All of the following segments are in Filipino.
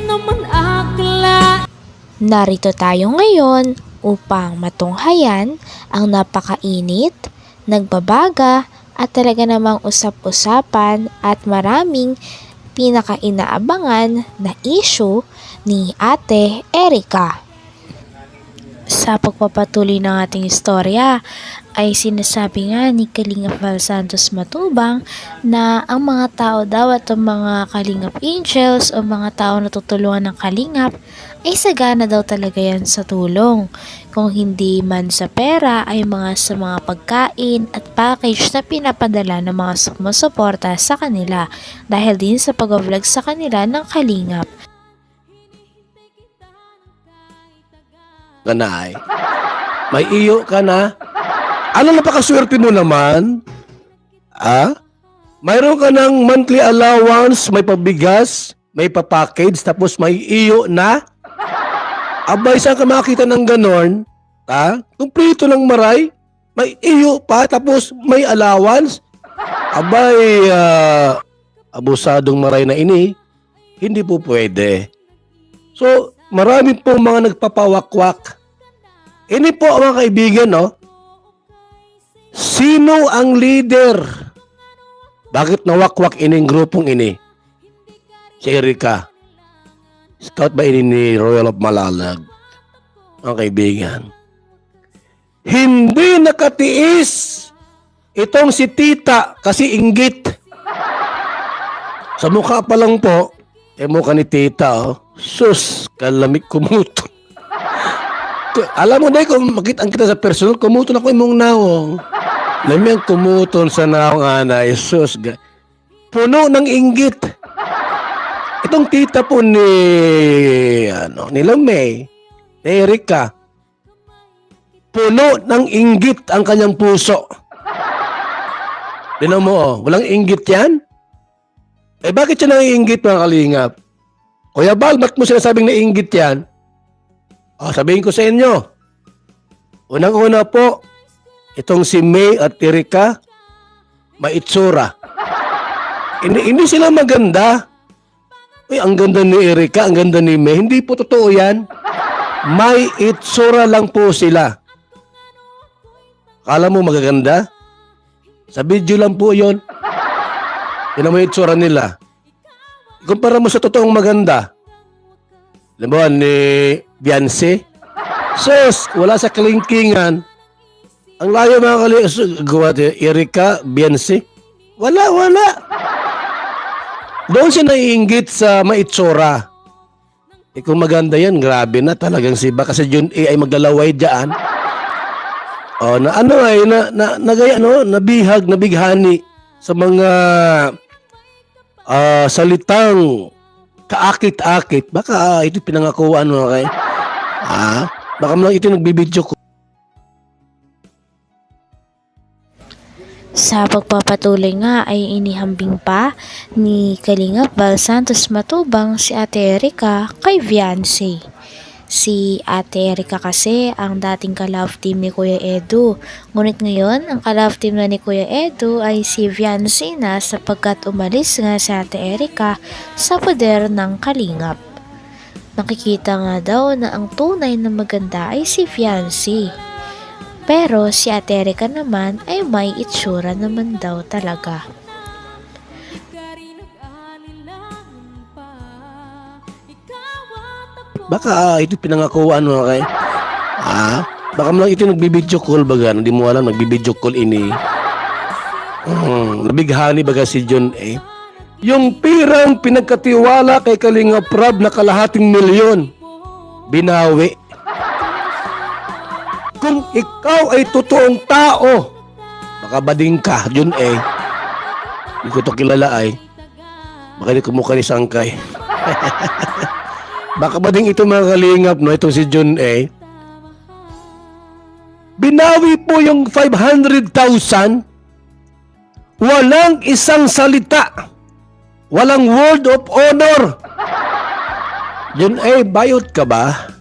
naman akla. Narito tayo ngayon upang matunghayan ang napakainit, nagbabaga at talaga namang usap-usapan at maraming pinakainaabangan na issue ni Ate Erica. Sa pagpapatuloy ng ating istorya ay sinasabi nga ni Kalingap Val Santos Matubang na ang mga tao daw at ang mga Kalingap Angels o mga tao na tutulungan ng Kalingap ay sagana daw talaga yan sa tulong. Kung hindi man sa pera ay sa mga pagkain at package na pinapadala ng mga sumusuporta sa kanila dahil din sa pag-vlog sa kanila ng Kalingap. Ka na ay. May iyo ka na. Ano napakaswerte mo naman? Mayroon ka ng monthly allowance, may pabigas, may papackage, tapos may iyo na? Abay, saan ka makita ng ganon? Kumplito ng maray, may iyo pa, tapos may allowance? Abay, abusadong maray na ini, hindi po pwede. So, marami pong mga nagpapawakwak. Ini po mga kaibigan, no? Sino ang leader? Bakit nawakwak ining grupong ini? Si Erica. Scout ba ini ni Royal of Malalag? Mga kaibigan. Hindi nakatiis itong si Tita kasi inggit. Sa mukha pa lang po, mukha ni Tita, oh. Sus, kalamig kumuto. Alam mo na kung makita kita sa personal, kumuton ako imong nawong. Lamang kumuton sa nawong anay. Sus, puno ng inggit. Itong tita po ni May, ni Erica, puno ng inggit ang kanyang puso. Tinan mo, oh, walang inggit yan? Bakit siya nang-iinggit, mga kalingap? Kuya Bal, ba't mo sinasabing naiinggit yan? Sabihin ko sa inyo. Unang-una po, itong si May at Erica, maitsura. Hindi sila maganda. Ang ganda ni Erica, ang ganda ni May. Hindi po totoo yan. May itsura lang po sila. Akala mo magaganda? Sa video lang po yon. Yan ang may itsura nila. Ikumpara mo sa totoong maganda. Alam mo, ni Beyonce? Sus, wala sa kalingkingan. Ang layo mga gawa Erica, Beyonce? Wala. Doon siya naiinggit sa maitsura. Kung maganda yan, grabe na talagang si baka si Jun A ay maglalaway dyan. Nabihag, nabighani sa mga salitang kaakit-akit. Baka ito pinangakuan mo kay. Baka mo lang ito nagbibidyo ko. Sa pagpapatuloy nga ay inihambing pa ni Kalingap Val Santos Matubang si Ate Erica kay Viancy. Si Ate Erica kasi ang dating ka-love team ni Kuya Edu. Ngunit ngayon, ang ka-love team na ni Kuya Edu ay si Viancy na sapagkat umalis nga si Ate Erica sa poder ng Kalingap. Nakikita nga daw na ang tunay na maganda ay si Viancy. Pero si Ate Erica naman ay may itsura naman daw talaga. Baka ito pinangakuan mo kay. Baka mo lang ito nagbibidyo call baga. Hindi mo alam nagbibidyo call ini. Nabighani baga si John A. Yung pirang pinagkatiwala kay Kalingap Rab na kalahating milyon. Binawi. Kung ikaw ay totoong tao, baka bading ka, John A. Hindi ko ito kilala ay. Baka hindi kumukha ni Sangkay. Baka ba din ito mga kalingap, no? Itong si John A. Binawi po yung 500,000. Walang isang salita. Walang word of honor. John A, bayot ka ba?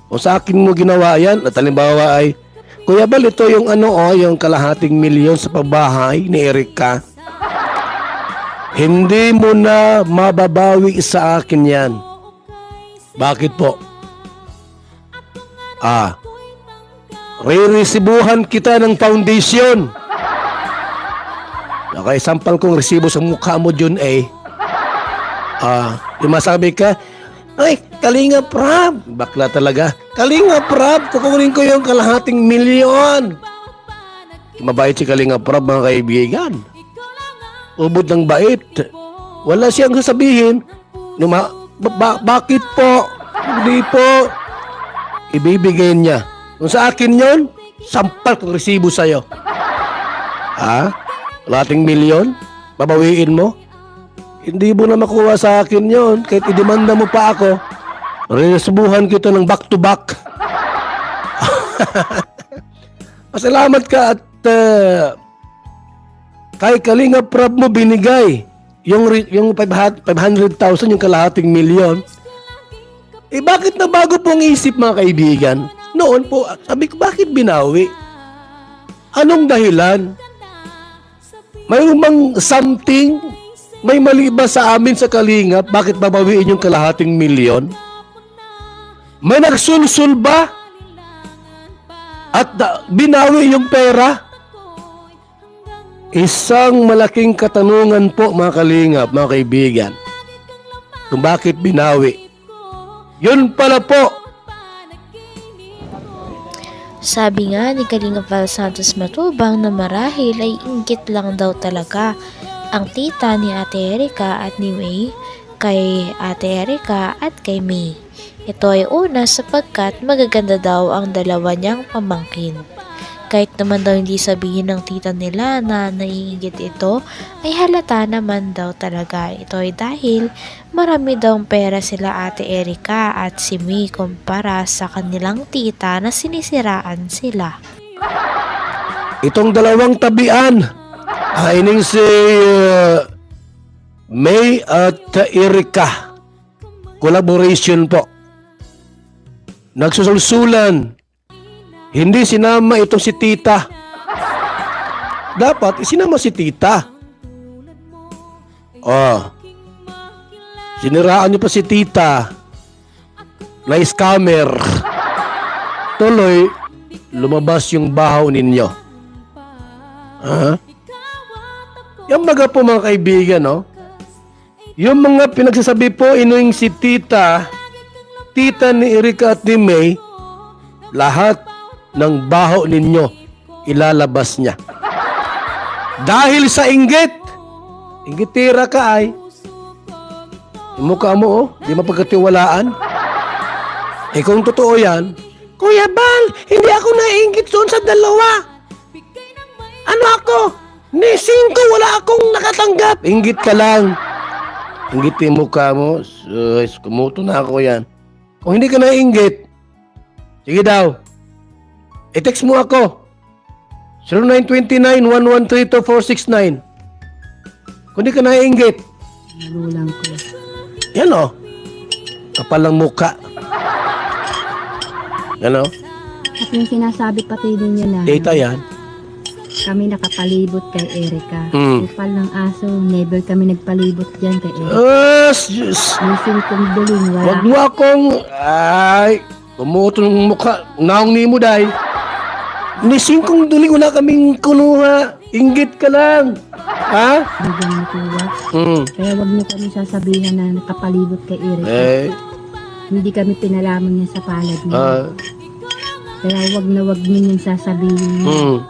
O sa akin mo ginawa yan? At halimbawa ay, Kuya Bal, ito yung yung kalahating milyon sa pabahay ni Erica. Hindi mo na mababawi sa akin yan. Bakit po? Re-resibuhan kita ng foundation. Nakaisampal kong resibo sa mukha mo, Jun A. Masabi ka, ay, Kalinga Prab. Bakla talaga. Kalinga Prab, kukunin ko yung kalahating milyon. Mabait si Kalinga Prab, mga kaibigan. Ubod ng bait. Wala siyang sasabihin. Bakit po? Hindi po. Ibibigay niya. Kung sa akin yon, sampal kong resibo sa'yo. Kalahating milyon? Babawiin mo? Hindi mo na makuha sa akin yon. Kahit idemanda mo pa ako, resubuhan kita ng back to back. Pasalamat ka at kay Kalinga Prab mo binigay yung 500,000, yung kalahating milyon. Bakit na bago pong isip, mga kaibigan? Noon po, sabi ko, bakit binawi? Anong dahilan? Mayroon bang something? May mali ba sa amin sa Kalingap? Bakit babawiin yung kalahating milyon? May nagsulsul ba? At binawi yung pera? Isang malaking katanungan po, mga Kalingap, mga kaibigan. Kung bakit binawi. Yun pala po. Sabi nga ni Kalingap Val Santos Matubang na marahil ay inggit lang daw talaga ang tita ni Ate Erica at ni May kay Ate Erica at kay May. Ito ay una sapagkat magaganda daw ang dalawa niyang pamangkin. Kahit naman daw hindi sabihin ng tita nila na naiinggit ito, ay halata naman daw talaga. Ito ay dahil marami daw pera sila Ate Erica at si May kumpara sa kanilang tita na sinisiraan sila. Itong dalawang tabian, ining si May at Erica, collaboration po. Nagsusulsulan. Hindi sinama itong si tita. Dapat isinama si tita. Siniraan niyo pa si tita na scammer. Tuloy, lumabas yung bahaw ninyo. Yung mga po, mga kaibigan, no? Yung mga pinagsasabi po inuing si tita ni Erica at ni May, lahat ng baho ninyo ilalabas niya. Dahil sa inggit. Inggitira ka ay. Yung mukha mo, di mapagkatiwalaan. Kung totoo yan, Kuya Bal, hindi ako naiinggit doon sa dalawa. Ano ako? Ni 5 wala akong nakatanggap. Inggit ka lang. Inggit yung mukha mo. Kumuto na ako yan. Kung hindi ka naiinggit, sige daw. I-text mo ako. 0929-113-2469. Kung hindi ka naiinggit. Nagulang ko. Yan o. Kapal ng mukha. Yan o. At yung sinasabi pati din niya na Data yan. kami nakapalibot kay Erica. Mm. Upal ng aso, never kami nagpalibot dyan kay Erica. Diyos. Minsan kong duling, wala. Wag mo akong... Ay, kumuto ng mukha. Naong ni mo, day. Nising kong duling, wala kaming kunuha. Inggit ka lang. Ha? Bigyan mo tuwa. Kaya wag niyo kami sasabihan na nakapalibot kay Erica. Hindi kami pinalaman niya sa palad niya. Kaya wag na wag niyo yung sasabihin niya.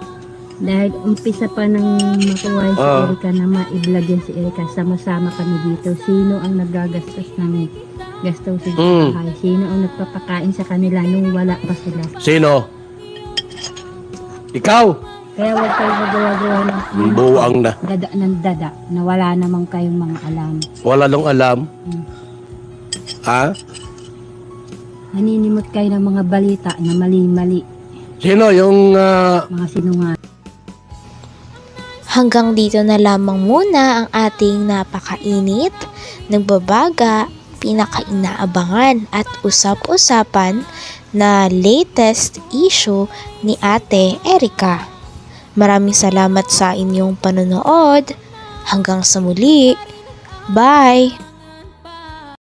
Dahil umpisa pa nang makuha si Erica na ma-vlog yan si Erica, sama-sama kami dito. Sino ang nagagastos ng gastusin sa bahay? Sino ang nagpapakain sa kanila nung wala pa sila? Sino? Ikaw? Kaya wag kayo magawa ng Buwang na. dada ng dada na wala namang kayong mga alam. Wala nang alam. Ha? Naninimot kayo ng mga balita na mali-mali. Sino yung... Mga sinungaling. Hanggang dito na lamang muna ang ating napakainit, nagbabaga, pinakainaabangan at usap-usapan na latest issue ni Ate Erica. Maraming salamat sa inyong panonood. Hanggang sa muli. Bye!